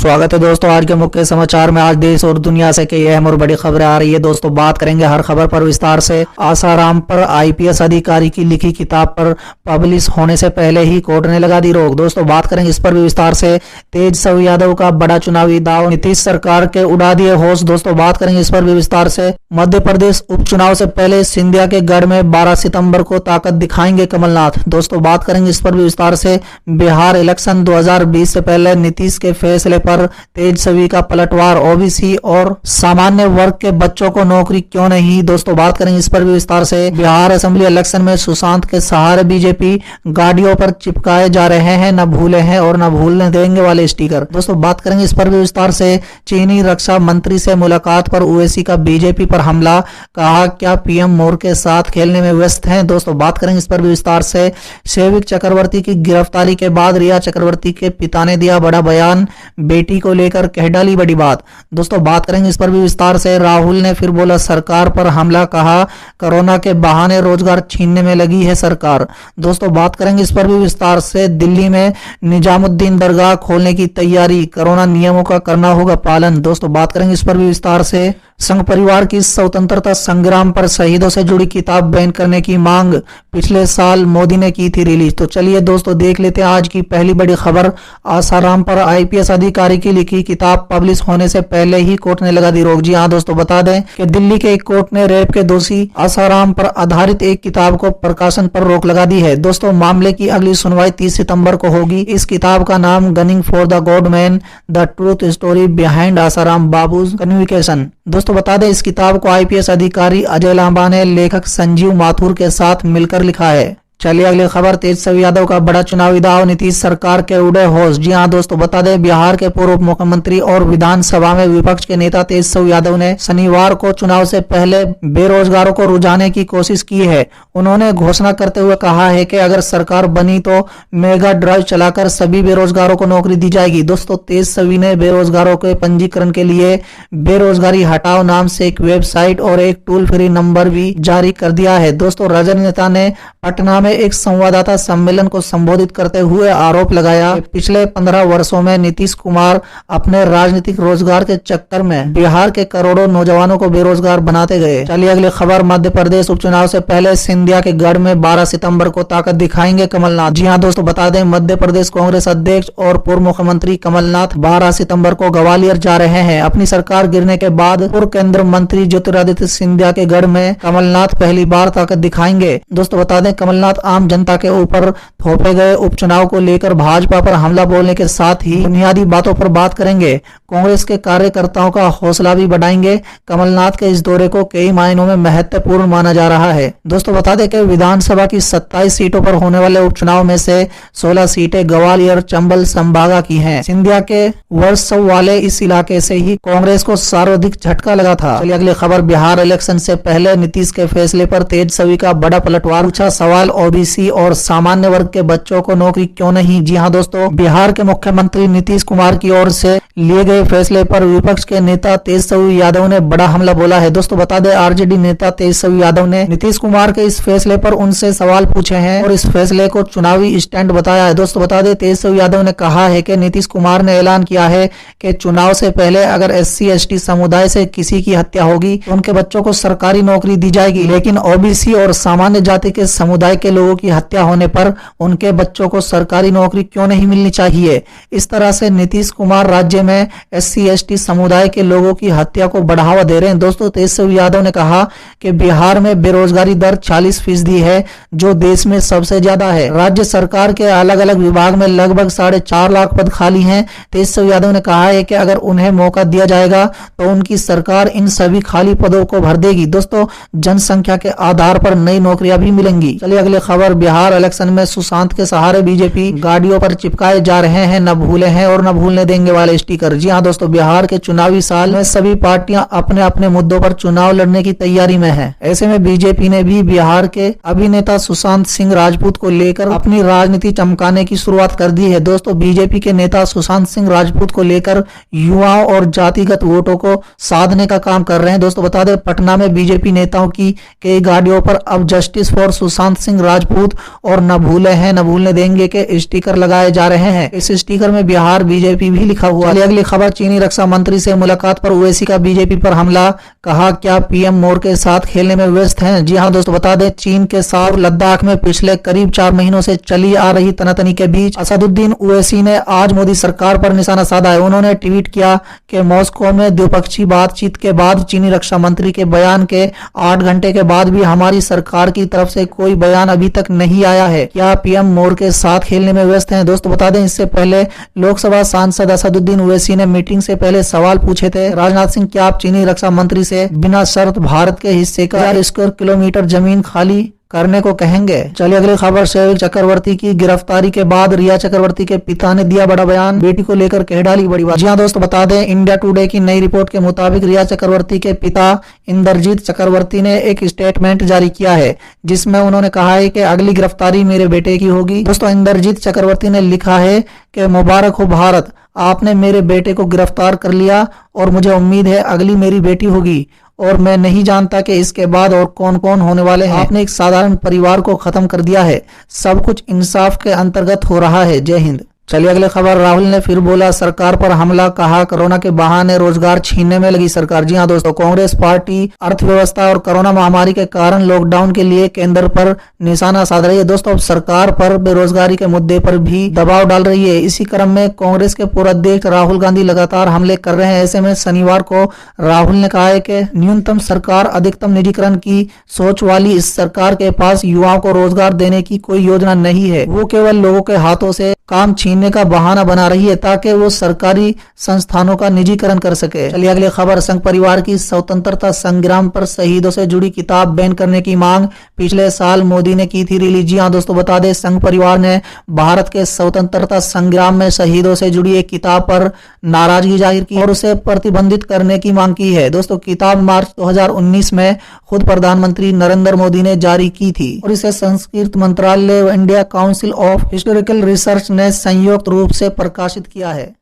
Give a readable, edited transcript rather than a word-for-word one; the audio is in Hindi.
स्वागत है दोस्तों आज के मुख्य समाचार में। आज देश और दुनिया से कई अहम और बड़ी खबरें आ रही है दोस्तों। बात करेंगे हर खबर पर विस्तार से। आसाराम पर आईपीएस अधिकारी की लिखी किताब पर पब्लिश होने से पहले ही कोर्ट ने लगा दी रोक। दोस्तों बात करेंगे इस पर भी विस्तार से। तेजस्वी यादव का बड़ा चुनावी दाव, नीतीश सरकार के उड़ा दिए होश। दोस्तों बात करेंगे इस पर भी विस्तार से। मध्य प्रदेश उपचुनाव से पहले सिंधिया के गढ़ में 12 सितंबर को ताकत दिखाएंगे कमलनाथ। दोस्तों बात करेंगे इस पर भी विस्तार से। बिहार इलेक्शन 2020 से पहले नीतीश के फैसले पर तेजस्वी का पलटवार, ओबीसी और सामान्य वर्ग के बच्चों को नौकरी क्यों नहीं। दोस्तों बात करेंगे इस पर भी विस्तार से। बिहार असेंबली इलेक्शन में सुशांत के सहारे बीजेपी गाड़ियों पर चिपकाए जा रहे हैं न भूले हैं और न भूलने देंगे वाले स्टिकर। दोस्तों बात करेंगे इस पर भी विस्तार से। चीनी रक्षा मंत्री से मुलाकात पर ओवैसी का बीजेपी पर हमला, कहा क्या पीएम मोर के साथ खेलने में व्यस्त हैं। दोस्तों बात करेंगे इस पर भी विस्तार से। शैविक चक्रवर्ती की गिरफ्तारी के बाद रिया चक्रवर्ती के पिता ने दिया बड़ा बयान, बेटी को लेकर कह डाली बड़ी बात। दोस्तों बात करेंगे इस पर भी विस्तार से। राहुल ने फिर बोला सरकार पर हमला, कहा कोरोना के बहाने रोजगार छीनने में लगी है सरकार। दोस्तों बात करेंगे इस पर भी विस्तार से। दिल्ली में निजामुद्दीन दरगाह खोलने की तैयारी, कोरोना नियमों का करना होगा पालन। दोस्तों बात करेंगे इस पर भी विस्तार से। संघ परिवार की स्वतंत्रता संग्राम पर शहीदों से जुड़ी किताब बैन करने की मांग पिछले साल मोदी ने की थी रिलीज। तो चलिए दोस्तों देख लेते हैं आज की पहली बड़ी खबर। आसाराम पर आईपीएस अधिकारी की लिखी किताब पब्लिश होने से पहले ही कोर्ट ने लगा दी रोक। जी हां दोस्तों, बता दें कि दिल्ली के एक कोर्ट ने रेप के दोषी आसाराम पर आधारित एक किताब को प्रकाशन पर रोक लगा दी है। दोस्तों मामले की अगली सुनवाई 30 सितंबर को होगी। इस किताब का नाम gunning for the god man, the truth story behind Asaram Babu's conviction. दोस्तों बता दें इस किताब को आईपीएस अधिकारी अजय लांबा ने लेखक संजीव माथुर के साथ मिलकर लिखा है। चलिए अगली खबर। तेजस्वी यादव का बड़ा चुनावी दाव, नीतीश सरकार के उड़े होश। जी हां दोस्तों, बता दें बिहार के पूर्व मुख्यमंत्री और विधानसभा में विपक्ष के नेता तेजस्वी यादव ने शनिवार को चुनाव से पहले बेरोजगारों को रुझाने की कोशिश की है। उन्होंने घोषणा करते हुए कहा है कि अगर सरकार बनी तो मेगा ड्राइव चलाकर सभी बेरोजगारों को नौकरी दी जाएगी। दोस्तों तेजस्वी ने बेरोजगारों के पंजीकरण के लिए बेरोजगारी हटाओ नाम से एक वेबसाइट और एक टोल फ्री नंबर भी जारी कर दिया है। दोस्तों राजनेता ने पटना में एक संवाददाता सम्मेलन को संबोधित करते हुए आरोप लगाया कि पिछले 15 वर्षों में नीतीश कुमार अपने राजनीतिक रोजगार के चक्कर में बिहार के करोड़ों नौजवानों को बेरोजगार बनाते गए। चलिए अगली खबर। मध्य प्रदेश उपचुनाव से पहले सिंधिया के गढ़ में 12 सितंबर को ताकत दिखाएंगे कमलनाथ। जी हां दोस्तों, बता दें मध्य प्रदेश कांग्रेस अध्यक्ष और पूर्व मुख्यमंत्री कमलनाथ 12 सितंबर को ग्वालियर जा रहे हैं। अपनी सरकार गिरने के बाद पूर्व केंद्रीय मंत्री ज्योतिरादित्य सिंधिया के गढ़ में कमलनाथ पहली बार ताकत दिखाएंगे। दोस्तों बता दें कमलनाथ आम जनता के ऊपर थोपे गए उपचुनाव को लेकर भाजपा पर हमला बोलने के साथ ही बुनियादी बातों पर बात करेंगे। कांग्रेस के कार्यकर्ताओं का हौसला भी बढ़ाएंगे। कमलनाथ के इस दौरे को कई मायनों में महत्वपूर्ण माना जा रहा है। दोस्तों बता दें कि विधानसभा की 27 सीटों पर होने वाले उपचुनाव में से 16 सीटें ग्वालियर चंबल संभागा की हैं। सिंधिया के वर्चस्व वाले इस इलाके से ही कांग्रेस को सर्वाधिक झटका लगा था। चलिए अगली खबर। बिहार इलेक्शन से पहले नीतीश के फैसले पर तेजस्वी का बड़ा पलटवार, पूछा सवाल ओबीसी और सामान्य वर्ग के बच्चों को नौकरी क्यों नहीं। जी हां दोस्तों, बिहार के मुख्यमंत्री नीतीश कुमार की ओर से लिए गए फैसले पर विपक्ष के नेता तेजस्वी यादव ने बड़ा हमला बोला है। दोस्तों बता दें आरजेडी नेता तेजस्वी यादव ने नीतीश कुमार के इस फैसले पर उनसे सवाल पूछे हैं और इस फैसले को चुनावी स्टैंड बताया है। दोस्तों बता दें तेजस्वी यादव ने कहा है कि नीतीश कुमार ने ऐलान किया है कि चुनाव से पहले अगर SC/ST समुदाय से किसी की हत्या होगी तो उनके बच्चों को सरकारी नौकरी दी जाएगी, लेकिन ओबीसी और सामान्य जाति के समुदाय के लोगों की हत्या होने पर उनके बच्चों को सरकारी नौकरी क्यों नहीं मिलनी चाहिए। इस तरह से नीतीश कुमार राज्य में SC/ST समुदाय के लोगों की हत्या को बढ़ावा दे रहे हैं। दोस्तों तेजस्वी यादव ने कहा कि बिहार में बेरोजगारी दर 40% है, जो देश में सबसे ज्यादा है। राज्य सरकार के अलग अलग विभाग में लगभग 4.5 लाख पद खाली हैं। तेजस्वी यादव ने कहा है कि अगर उन्हें मौका दिया जाएगा तो उनकी सरकार इन सभी खाली पदों को भर देगी। दोस्तों जनसंख्या के आधार पर नई नौकरियां भी मिलेंगी। चलिए अगले खबर। बिहार इलेक्शन में सुशांत के सहारे बीजेपी गाड़ियों पर चिपकाए जा रहे हैं न भूले हैं और न भूलने देंगे वाले स्टिकर। जी हां दोस्तों, बिहार के चुनावी साल में सभी पार्टियां अपने अपने मुद्दों पर चुनाव लड़ने की तैयारी में है। ऐसे में बीजेपी ने भी बिहार के अभिनेता सुशांत सिंह राजपूत को लेकर अपनी राजनीति चमकाने की शुरुआत कर दी है। दोस्तों बीजेपी के नेता सुशांत सिंह राजपूत को लेकर युवाओं और जातिगत वोटों को साधने का काम कर रहे हैं। दोस्तों बता दें पटना में बीजेपी नेताओं की कई गाड़ियों पर अब जस्टिस फॉर सुशांत सिंह राजपूत और न भूले हैं न भूलने देंगे के स्टिकर लगाए जा रहे हैं। इस स्टिकर में बिहार बीजेपी भी लिखा हुआ है। अगली खबर, चीनी रक्षा मंत्री से मुलाकात पर ओवैसी का बीजेपी पर हमला, कहा क्या पीएम मोर के साथ खेलने में व्यस्त हैं। जी हां दोस्तों, बता दें चीन के साथ लद्दाख में पिछले करीब 4 महीनों से चली आ रही तनातनी के बीच असदुद्दीन ओवैसी ने आज मोदी सरकार पर निशाना साधा है। उन्होंने ट्वीट किया कि मॉस्को में द्विपक्षीय बातचीत के बाद चीनी रक्षा मंत्री के बयान के 8 घंटे के बाद भी हमारी सरकार की तरफ से कोई बयान अभी तक नहीं आया है। क्या पीएम मोर के साथ खेलने में व्यस्त हैं। दोस्तों बता दें इससे पहले लोकसभा सांसद असदुद्दीन ओवैसी ने मीटिंग से पहले सवाल पूछे थे, राजनाथ सिंह क्या आप चीनी रक्षा मंत्री से बिना शर्त भारत के हिस्से का 1000 स्क्वायर किलोमीटर जमीन खाली करने को कहेंगे। चलिए अगली खबर, शैविक चक्रवर्ती की गिरफ्तारी के बाद रिया चक्रवर्ती के पिता ने दिया बड़ा बयान, बेटी को लेकर कह डाली बड़ी बात। जी हां दोस्तों, बता दें इंडिया टुडे की नई रिपोर्ट के मुताबिक रिया चक्रवर्ती के पिता इंद्रजीत चक्रवर्ती ने एक स्टेटमेंट जारी किया है जिसमें उन्होंने कहा है कि अगली गिरफ्तारी मेरे बेटे की होगी। दोस्तों इंद्रजीत चक्रवर्ती ने लिखा है कि मुबारक हो भारत, आपने मेरे बेटे को गिरफ्तार कर लिया और मुझे उम्मीद है अगली मेरी बेटी होगी और मैं नहीं जानता कि इसके बाद और कौन कौन होने वाले हैं। आपने एक साधारण परिवार को खत्म कर दिया है, सब कुछ इंसाफ के अंतर्गत हो रहा है। जय हिंद। चलिए अगली खबर, राहुल ने फिर बोला सरकार पर हमला, कहा कोरोना के बहाने रोजगार छीनने में लगी सरकार। जी हां दोस्तों, कांग्रेस पार्टी अर्थव्यवस्था और कोरोना महामारी के कारण लॉकडाउन के लिए केंद्र पर निशाना साध रही है। दोस्तों अब सरकार पर बेरोजगारी के मुद्दे पर भी दबाव डाल रही है। इसी क्रम में कांग्रेस के पूर्व अध्यक्ष राहुल गांधी लगातार हमले कर रहे हैं। ऐसे में शनिवार को राहुल ने कहा है कि न्यूनतम सरकार अधिकतम निजीकरण की सोच वाली इस सरकार के पास युवाओं को रोजगार देने की कोई योजना नहीं है। वो केवल लोगों के हाथों से काम छीनने का बहाना बना रही है ताकि वो सरकारी संस्थानों का निजीकरण कर सके। चलिए अगली खबर, संघ परिवार की स्वतंत्रता संग्राम पर शहीदों से जुड़ी किताब बैन करने की मांग पिछले साल मोदी ने की थी रिलीज। जी हां दोस्तों, बता दें संघ परिवार ने भारत के स्वतंत्रता संग्राम में शहीदों से जुड़ी एक किताब पर नाराजगी जाहिर की और उसे प्रतिबंधित करने की मांग की है। दोस्तों किताब मार्च 2019 में खुद प्रधानमंत्री नरेंद्र मोदी ने जारी की थी और इसे संस्कृत मंत्रालय व India council of historical research ने संयुक्त रूप से प्रकाशित किया है।